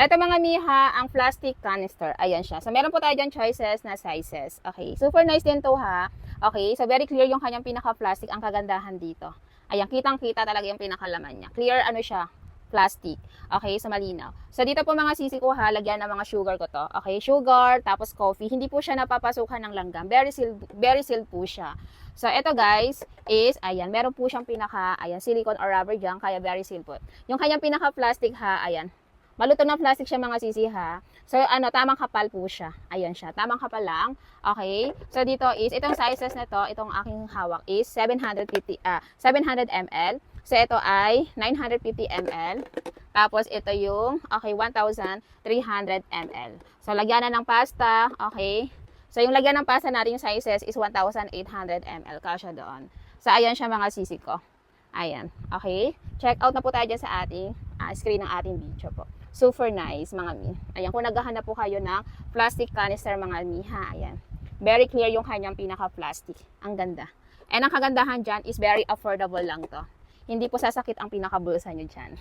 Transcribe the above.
Ito mga miha, ang plastic canister. Ayan siya. So, meron po tayo dyan choices na sizes. Okay. Super nice din to ha. Okay. So, very clear yung kanyang pinaka-plastic. Ang kagandahan dito. Ayan, kitang-kita talaga yung pinakalaman niya. Clear ano siya? Plastic. Okay, so malinaw. So, dito po mga sisi ko ha, lagyan ng mga sugar ko to. Okay, sugar, tapos coffee. Hindi po siya napapasukan ng langgam. Very sealed po siya. So, ito guys, is, ayan, meron po siyang ayan, silicone or rubber dyan, kaya very sealed po. Yung kanyang pinaka-plastic ha, ayan, malutong na plastic siya mga sisi ha. So, tamang kapal po siya. Ayan siya, tamang kapal lang. Okay, so dito is, itong sizes na to, itong aking hawak is 700 ml. So, ito ay 950 ml. Tapos, ito yung, okay, 1,300 ml. So, lagyan na ng pasta, okay. So, yung lagyan ng pasta natin yung sizes is 1,800 ml. Kasya doon. So, ayan siya mga sisi ko. Ayan, okay. Check out na po tayo dyan sa ating screen ng ating video po. Super nice, mga mi. Ayan, kung naghahanap po kayo ng plastic canister, mga mi, ha, ayan. Very clear yung kanyang pinaka-plastic. Ang ganda. And ang kagandahan dyan is very affordable lang to. Hindi po sasakit ang pinaka-bulsa nyo dyan.